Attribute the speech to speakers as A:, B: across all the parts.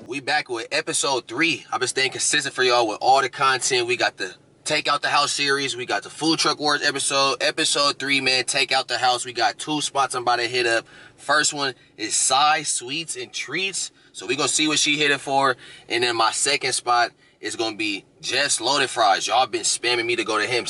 A: We back with episode 3. I've been staying consistent for y'all with all the content. We got the Take Out the House series. We got the Food Truck Wars episode. Episode 3, man, Take Out the House. We got 2 spots I'm about to hit up. First one is Sai Sweets and Treats. So we gonna see what she hit it for. And then my second spot is gonna be Jeff's Loaded Fries. Y'all been spamming me to go to him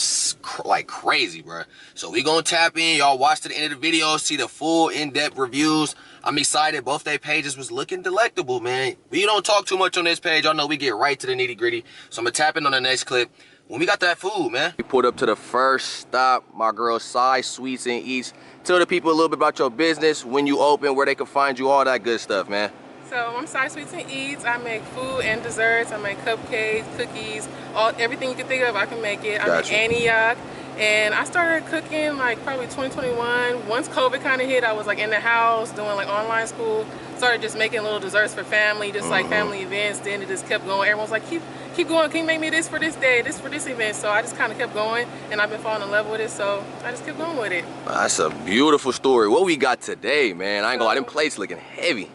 A: like crazy, bro. So we gonna tap in. Y'all watch to the end of the video, see the full in-depth reviews. I'm excited. Both their pages was looking delectable, man. We don't talk too much on this page. Y'all know we get right to the nitty gritty. So I'm gonna tap in on the next clip when we got that food, man. We pulled up to the first stop. My girl Sai Sweets and Eats. Tell the people a little bit about your business, when you open, where they can find you, all that good stuff, man.
B: So I'm Sai Sweets and Eats. I make food and desserts. I make cupcakes, cookies, everything you can think of, I can make it. I make Antioch. And I started cooking like probably 2021. Once COVID kind of hit, I was like in the house doing like online school. Started just making little desserts for family, just like family events. Then it just kept going. Everyone's like, keep going. Can you make me this for this day, this for this event? So I just kind of kept going, and I've been falling in love with it. So I just kept going with it.
A: That's a beautiful story. What we got today, man? I ain't gonna lie, them plates looking heavy.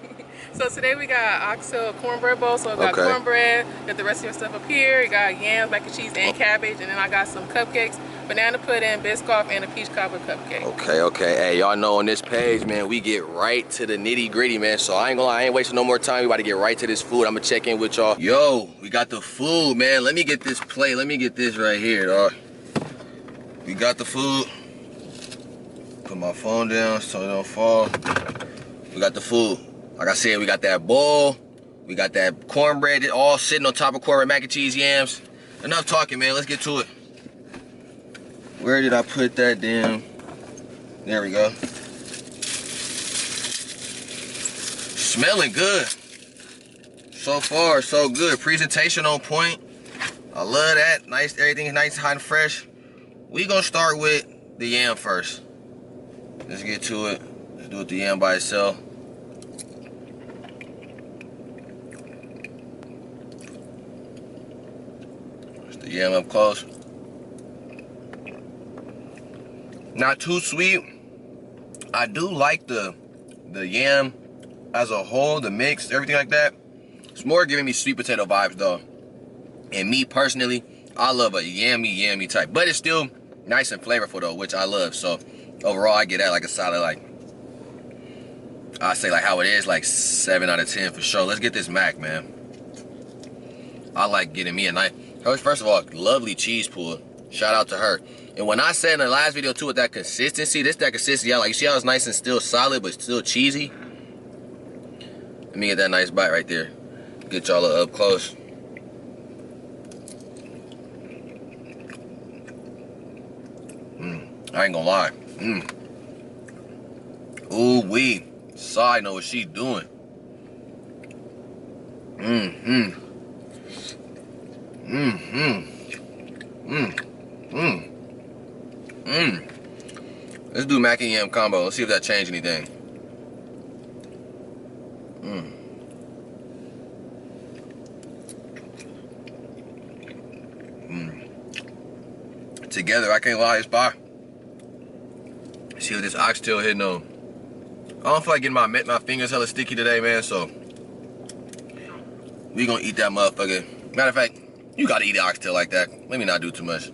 B: So today we got oxtail cornbread bowl. So I got cornbread, got the rest of your stuff up here. You got yams, mac and cheese, and cabbage. And then I got some cupcakes, banana pudding, Biscoff, and a peach cobbler cupcake. Okay. Hey, y'all know on this page, man, we get right to the nitty gritty, man. So I ain't gonna lie, I ain't wasting no more time. We about to get right to this food. I'm gonna check in with y'all. Yo, we got the food, man. Let me get this plate. Let me get this right here, dog. We got the food. Put my phone down so it don't fall. We got the food. Like I said, we got that bowl, we got that cornbread, all sitting on top of cornbread, mac and cheese, yams. Enough talking, man. Let's get to it. Where did I put that damn? There we go. Smelling good. So far, so good. Presentation on point. I love that. Nice, everything is nice, hot and fresh. We gonna start with the yam first. Let's get to it. Let's do it the yam by itself. Yam up close. Not too sweet. I do like the yam as a whole, the mix, everything like that. It's more giving me sweet potato vibes though. And me personally, I love a yummy type. But it's still nice and flavorful though, which I love. So overall I get that like a solid, like, I say like how it is, like 7 out of 10 for sure. Let's get this mac, man. I like getting me a nice, first of all, lovely cheese pull. Shout out to her. And when I said in the last video too, with that consistency, that consistency, like you see how it's nice and still solid, but still cheesy. Let me get that nice bite right there. Get y'all up close. I ain't gonna lie. Ooh wee. Sai know what she doing. Let's do mac and yam combo. Let's see if that changed anything. Together, I can't lie, it's fire. See what this oxtail hitting on. I don't feel like getting my fingers hella sticky today, man, so we gonna eat that motherfucker. Matter of fact, you gotta eat the oxtail like that. Let me not do too much.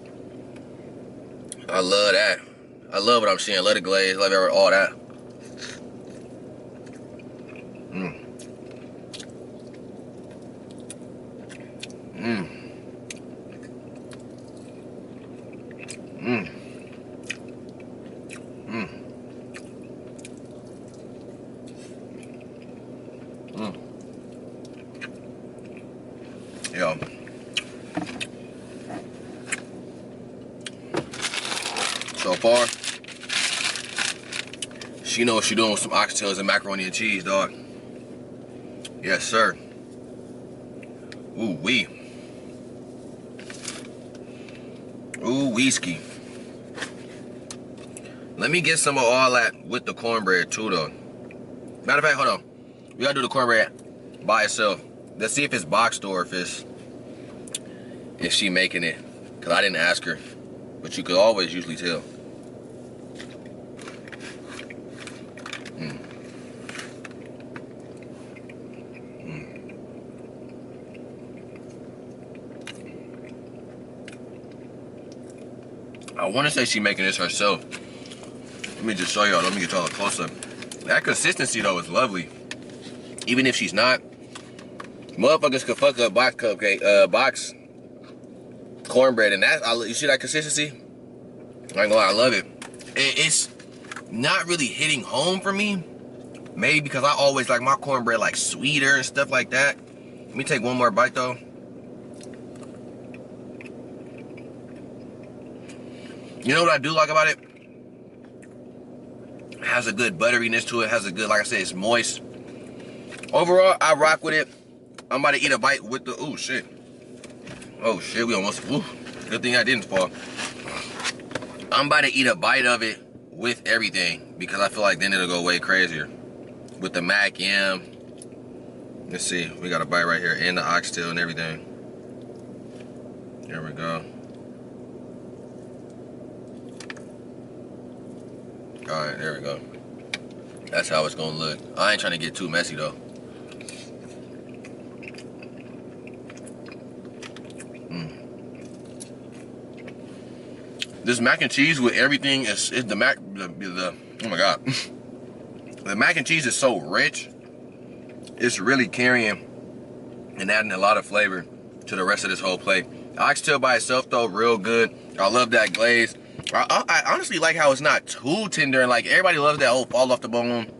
B: I love that. I love what I'm seeing. Love the glaze, love all that. Yo. So far, she knows what she doing with some oxtails and macaroni and cheese, dog. Yes, sir. Ooh wee. Ooh whiskey. Let me get some of all that with the cornbread too, though. Matter of fact, hold on. We gotta do the cornbread by itself. Let's see if it's boxed or if she making it. Cause I didn't ask her, but you could always usually tell.
A: want to say she's making this herself. Let me just show y'all. Let me get y'all a close-up. That consistency, though, is lovely. Even if she's not, motherfuckers could fuck up box cupcake, box cornbread, and that, you see that consistency? I ain't gonna lie, I love it. It's not really hitting home for me. Maybe because I always like my cornbread like sweeter and stuff like that. Let me take one more bite though. You know what I do like about it? It has a good butteriness to it. Has a good, like I said, it's moist. Overall, I rock with it. I'm about to eat a bite with the, oh shit. Oh shit, we almost, ooh, good thing I didn't fall. I'm about to eat a bite of it with everything because I feel like then it'll go way crazier. With the mac yam. Let's see, we got a bite right here and the oxtail and everything. There we go. All right, there we go. That's how it's gonna look. I ain't trying to get too messy though. This mac and cheese with everything is the oh my god. The mac and cheese is so rich. It's really carrying and adding a lot of flavor to the rest of this whole plate. Oxtail by itself though, real good. I love that glaze. I honestly like how it's not too tender, and like everybody loves that fall off the bone.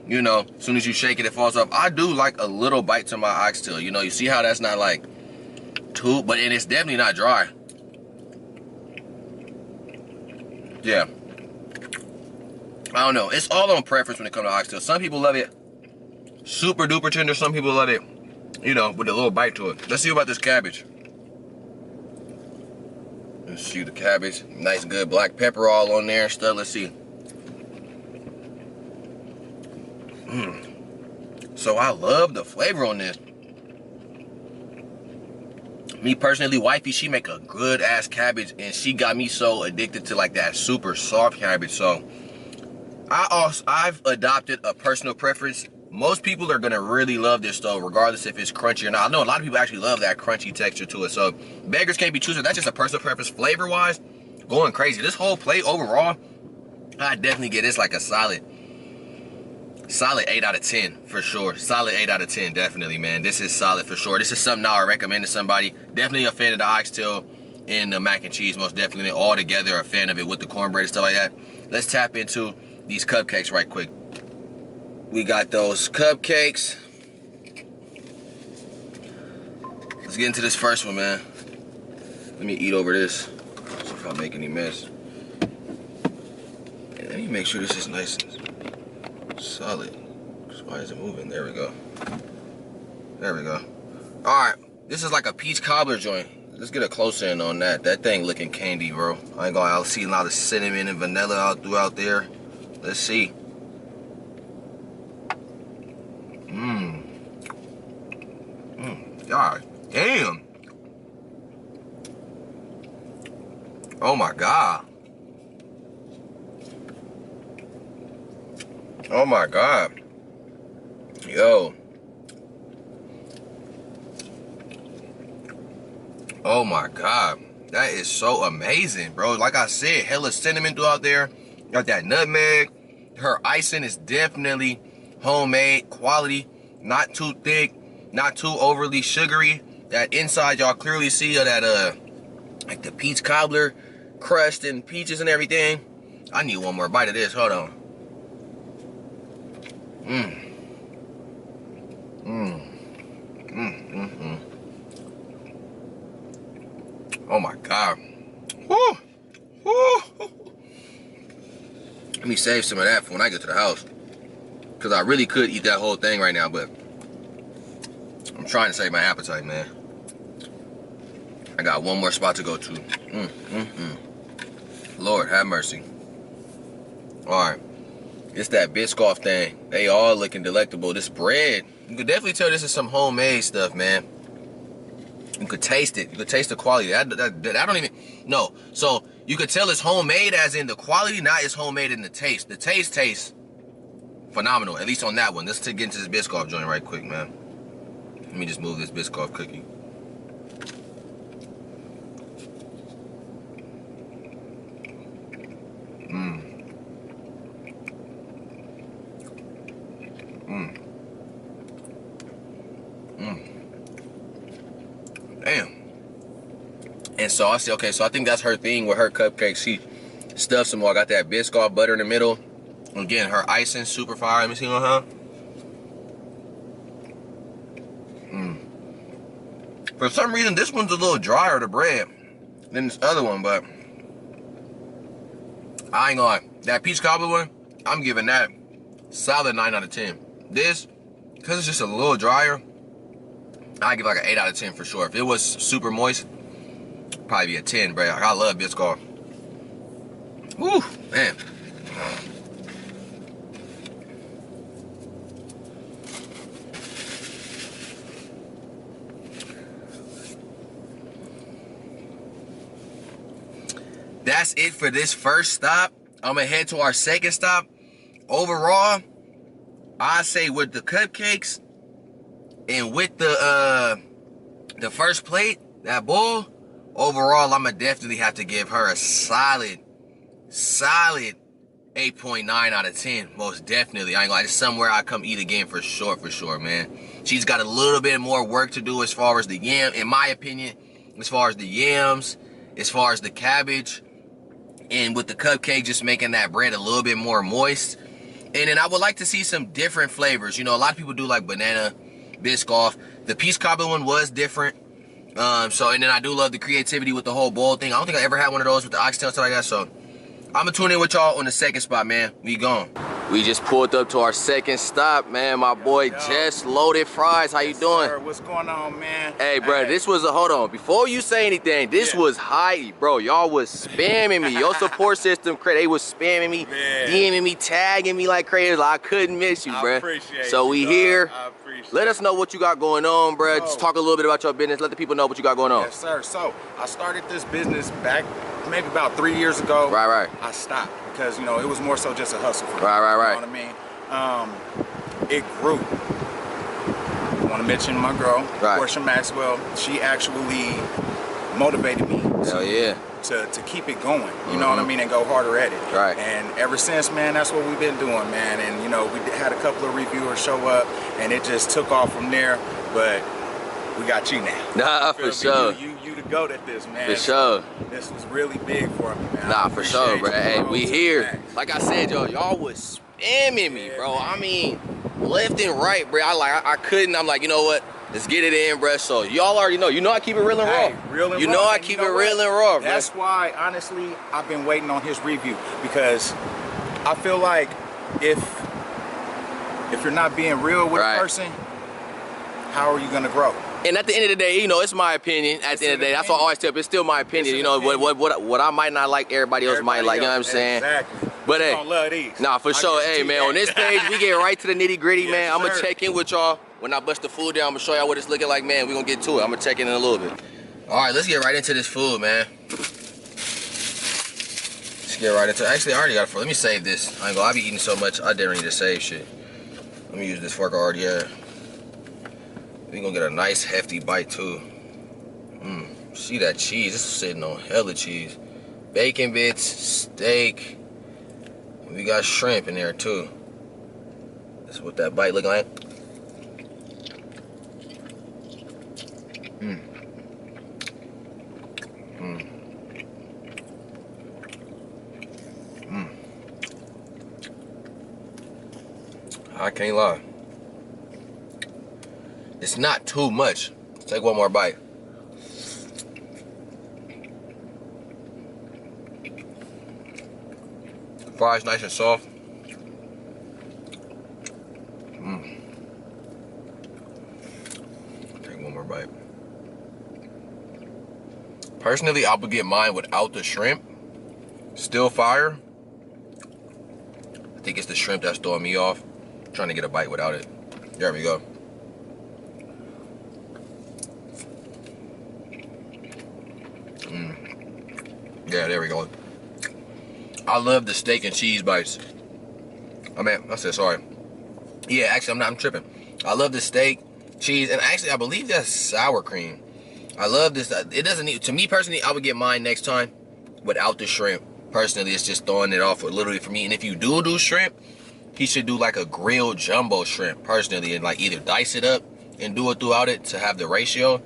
A: You know, as soon as you shake it, it falls off. I do like a little bite to my oxtail. You know, you see how that's not like too, and it's definitely not dry. Yeah. I don't know. It's all on preference when it comes to oxtail. Some people love it super duper tender. Some people love it, you know, with a little bite to it. Let's see about this cabbage. Let's see the cabbage. Nice good black pepper all on there and stuff. Let's see. So I love the flavor on this. Me personally, wifey, she make a good ass cabbage, and she got me so addicted to like that super soft cabbage. So I've adopted a personal preference. Most people are gonna really love this though, regardless if it's crunchy or not. I know a lot of people actually love that crunchy texture to it. So beggars can't be choosers. That's just a personal preference. Flavor wise, going crazy. This whole plate overall, I definitely get this like a solid 8 out of 10 for sure. Solid 8 out of 10, definitely, man. This is solid for sure. This is something I would recommend to somebody. Definitely a fan of the oxtail and the mac and cheese, most definitely. All together, a fan of it with the cornbread and stuff like that. Let's tap into these cupcakes right quick. We got those cupcakes. Let's get into this first one, man. Let me eat over this. See if I make any mess. And let me make sure this is nice and solid. Why is it moving? There we go. There we go. Alright. This is like a peach cobbler joint. Let's get a close in on that. That thing looking candy, bro. I ain't gonna see a lot of cinnamon and vanilla out throughout there. Let's see. God damn. Oh my God. Oh my God. Yo. Oh my God. That is so amazing, bro. Like I said, hella cinnamon throughout there. Got that nutmeg. Her icing is definitely homemade quality. Not too thick. Not too overly sugary. That inside y'all clearly see that like the peach cobbler crust and peaches and everything. I need one more bite of this. Hold on. Oh my God. Woo. Woo. Let me save some of that for when I get to the house, because I really could eat that whole thing right now, but I'm trying to save my appetite, man. I got one more spot to go to. Lord have mercy. Alright. It's that Biscoff thing. They all looking delectable. This bread, you could definitely tell this is some homemade stuff, man. You could taste it. You could taste the quality. I don't even know. So you could tell it's homemade as in the quality, not it's homemade in the taste. The taste tastes phenomenal, at least on that one. Let's get into this Biscoff joint right quick, man. Let me just move this Biscoff cookie. Damn. And so I said, okay, so I think that's her thing with her cupcakes. She stuffs them all. Got that Biscoff butter in the middle. Again, her icing super fire. Let me see on her. For some reason, this one's a little drier, the bread, than this other one, but I ain't gonna lie. That peach cobbler one, I'm giving that solid 9 out of 10. This, because it's just a little drier, I give like an 8 out of 10 for sure. If it was super moist, probably be a 10, bro. I love Biscoff. Woo, man. That's it for this first stop. I'm gonna head to our second stop. Overall, I say with the cupcakes and with the first plate, that bowl, overall, I'm gonna definitely have to give her a solid 8.9 out of 10. Most definitely. I ain't gonna lie, it's somewhere I come eat again for sure, man. She's got a little bit more work to do as far as the yam, in my opinion, as far as the yams, as far as the cabbage, and with the cupcake, just making that bread a little bit more moist. And then I would like to see some different flavors. You know, a lot of people do like banana, Biscoff. The peach cobbler one was different. And then I do love the creativity with the whole bowl thing. I don't think I ever had one of those with the oxtail stuff like that. So I'm gonna tune in with y'all on the second spot, man. We gone. We just pulled up to our second stop, man. My boy Just Loaded Fries. How you doing?
C: Sir, what's going on, man?
A: Hey, bro, this was a, hold on. Before you say anything, this was high, bro. Y'all was spamming me. Your support system, they was spamming me, DMing me, tagging me like crazy. Like, I couldn't miss you, bro.
C: I appreciate
A: so we here.
C: I appreciate
A: Let us know what you got going on, bro. Just talk a little bit about your business. Let the people know what you got going on.
C: Yes, sir. So I started this business back maybe about 3 years ago.
A: Right.
C: I stopped because, you know, it was more so just a hustle for me.
A: Right.
C: You know what I mean? It grew. I want to mention my girl, Portia Maxwell. She actually motivated me to keep it going. You know what I mean? And go harder at it.
A: Right.
C: And ever since, man, that's what we've been doing, man. And, you know, we had a couple of reviewers show up, and it just took off from there. But we got you now.
A: Nah, for sure.
C: You the GOAT at this, man.
A: For sure.
C: This was really big for me, man.
A: Nah, for sure, bro. Hey, we here. Like I said, y'all was spamming me, bro. I mean, left and right, bro. I couldn't. I'm like, you know what? Let's get it in, bro. So y'all already know. You know I keep it real and raw.
C: Real and raw.
A: You know I keep it real and raw, bro.
C: That's why, honestly, I've been waiting on his review, because I feel like if you're not being real with a person, how are you gonna grow?
A: And at the end of the day, you know, it's my opinion. At the end of the day, that's what I always tell people. It's still my opinion. You know, what I might not like, everybody else might like. You know what I'm saying?
C: Exactly.
A: But hey,
C: don't love these.
A: Nah, for sure. Hey, man, on this page, we get right to the nitty gritty, man. I'm gonna check in with y'all when I bust the food down. I'm gonna show y'all what it's looking like, man. We gonna get to it. I'm gonna check in a little bit. All right, let's get right into this food, man. Let's get right into it. Actually, I already got it. Let me save this. I ain't gonna. I be eating so much. I didn't need to save shit. Let me use this fork I already had. We gonna get a nice hefty bite too. See that cheese? This is sitting on hella cheese. Bacon bits, steak. We got shrimp in there too. That's what that bite looking like. I can't lie. It's not too much. Let's take one more bite. Fries nice and soft. Take one more bite. Personally, I would get mine without the shrimp. Still fire. I think it's the shrimp that's throwing me off. I'm trying to get a bite without it. There we go. Yeah, there we go. I love the steak and cheese bites. I said sorry. Yeah, actually, I'm tripping. I love the steak, cheese, and actually, I believe that's sour cream. I love this. It doesn't need, to me personally, I would get mine next time without the shrimp. Personally, it's just throwing it off literally for me. And if you do shrimp, he should do like a grilled jumbo shrimp personally, and like either dice it up and do it throughout it to have the ratio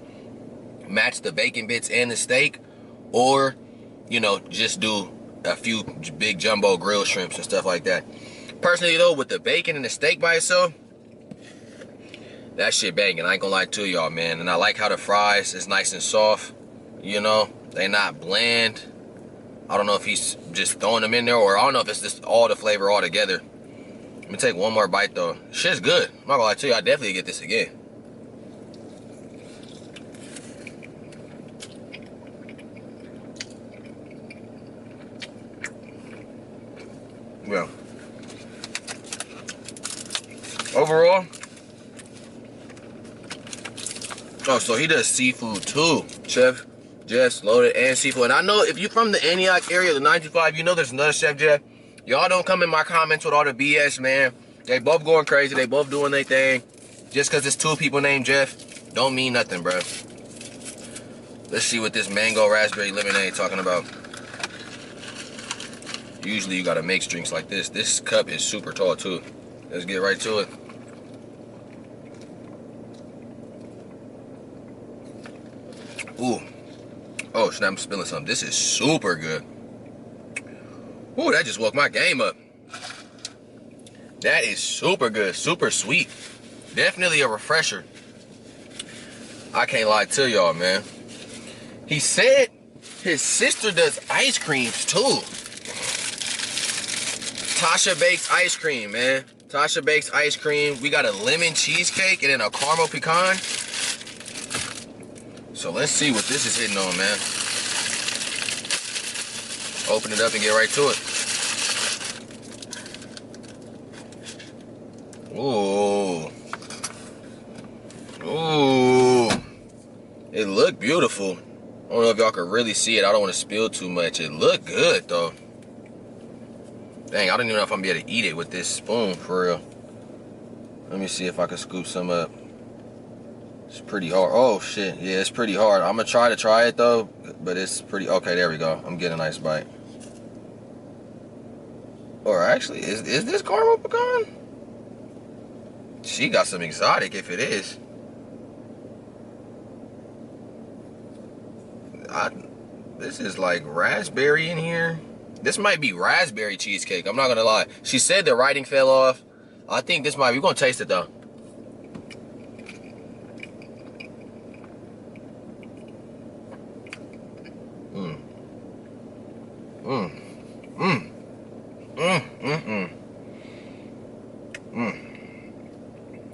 A: match the bacon bits and the steak, or you know, just do a few big jumbo grilled shrimps and stuff like that. Personally though, with the bacon and the steak by itself, that shit banging. I ain't gonna lie to y'all, man. And I like how the fries is nice and soft. You know, they not bland. I don't know if he's just throwing them in there, or I don't know if it's just all the flavor all together. Let me take one more bite though. Shit's good. I'm not gonna lie to you, I definitely get this again. Well, overall, oh, so he does seafood too, Chef Jess, loaded and seafood. And I know if you're from the Antioch area, the 925, you know there's another Chef Jeff. Y'all don't come in my comments with all the BS, man. They both going crazy. They both doing their thing. Just because it's two people named Jeff, don't mean nothing, bro. Let's see what this mango raspberry lemonade talking about. Usually you gotta mix drinks like this. This cup is super tall too. Let's get right to it. Ooh. Oh snap, I'm spilling something. This is super good. Ooh, that just woke my game up. That is super good, super sweet. Definitely a refresher. I can't lie to y'all, man. He said his sister does ice creams too. Tasha Bakes ice cream, man. Tasha Bakes ice cream. We got a lemon cheesecake and then a caramel pecan. So let's see what this is hitting on, man. Open it up and get right to it. Ooh. Ooh. It looked beautiful. I don't know if y'all can really see it. I don't want to spill too much. It looked good, though. Dang, I don't even know if I'm gonna be able to eat it with this spoon, for real. Let me see if I can scoop some up. It's pretty hard. Oh, shit. Yeah, it's pretty hard. I'm gonna try it, though. But it's pretty... Okay, there we go. I'm getting a nice bite. Or actually, is this caramel pecan? She got some exotic if it is. This is like raspberry in here. This might be raspberry cheesecake. I'm not gonna lie. She said the writing fell off. I think this might be. We're gonna taste it though.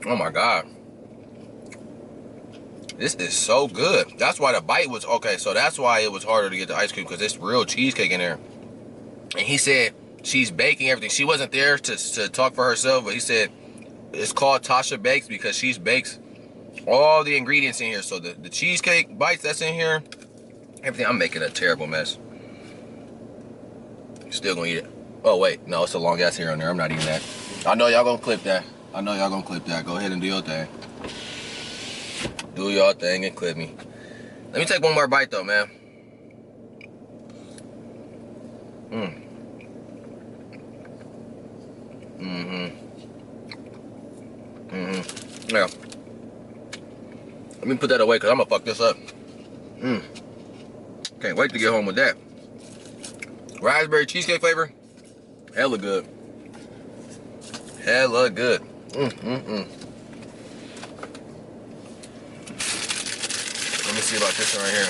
A: Oh my God. This is so good. That's why the bite was okay. So that's why it was harder to get the ice cream, because it's real cheesecake in there. And he said she's baking everything. She wasn't there to talk for herself, but he said it's called Tasha Bakes because she bakes all the ingredients in here. So the cheesecake bites that's in here, everything. I'm making a terrible mess. Still gonna eat it. Oh wait, no, it's a long ass hair on there. I'm not eating that. I know y'all gonna clip that. I know y'all gonna clip that. Go ahead and do your thing. Do your thing and clip me. Let me take one more bite though, man. Yeah. Let me put that away because I'm gonna fuck this up. Can't wait to get home with that. Raspberry cheesecake flavor. Hella good. Hella good. Let me see about this one right here.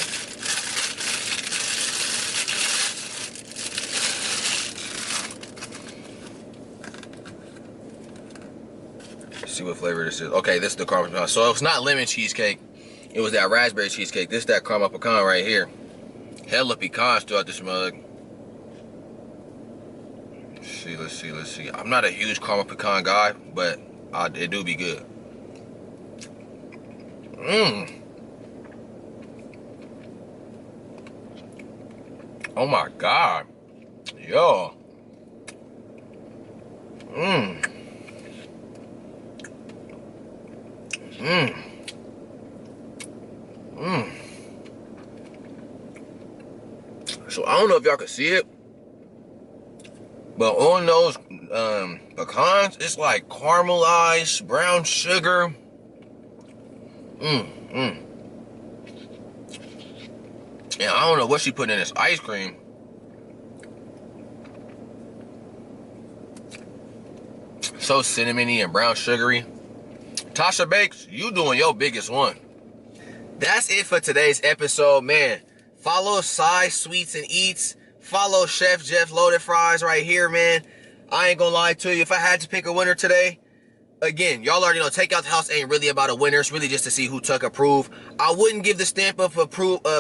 A: Let's see what flavor this is. Okay, this is the caramel pecan. So it's not lemon cheesecake. It was that raspberry cheesecake. This is that caramel pecan right here. Hella pecans throughout this mug. Let's see. I'm not a huge caramel pecan guy, but it do be good. Oh my God. Yo. So I don't know if y'all can see it, But on those pecans, it's like caramelized brown sugar. And I don't know what she put in this ice cream. So cinnamony and brown sugary. Tasha Bakes, you doing your biggest one. That's it for today's episode, man. Follow Sai Sweets and Eats. Follow Chef Jeff Loaded Fries right here, man. I ain't gonna lie to you. If I had to pick a winner today, again, y'all already know Takeout the House ain't really about a winner. It's really just to see who Tuck approved. I wouldn't give the stamp of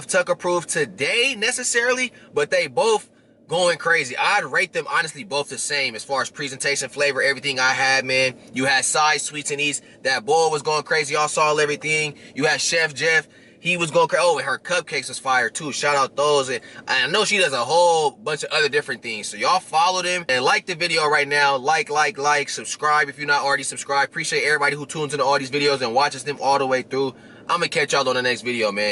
A: Tuck approved today necessarily, but they both going crazy. I'd rate them honestly both the same as far as presentation, flavor, everything I had, man. You had Sai Sweets and Eats. That bowl was going crazy. Y'all saw everything. You had Chef Jeff. He was going crazy. Oh, and her cupcakes was fire too. Shout out those. And I know she does a whole bunch of other different things. So y'all follow them and like the video right now. Like, subscribe if you're not already subscribed. Appreciate everybody who tunes into all these videos and watches them all the way through. I'm going to catch y'all on the next video, man.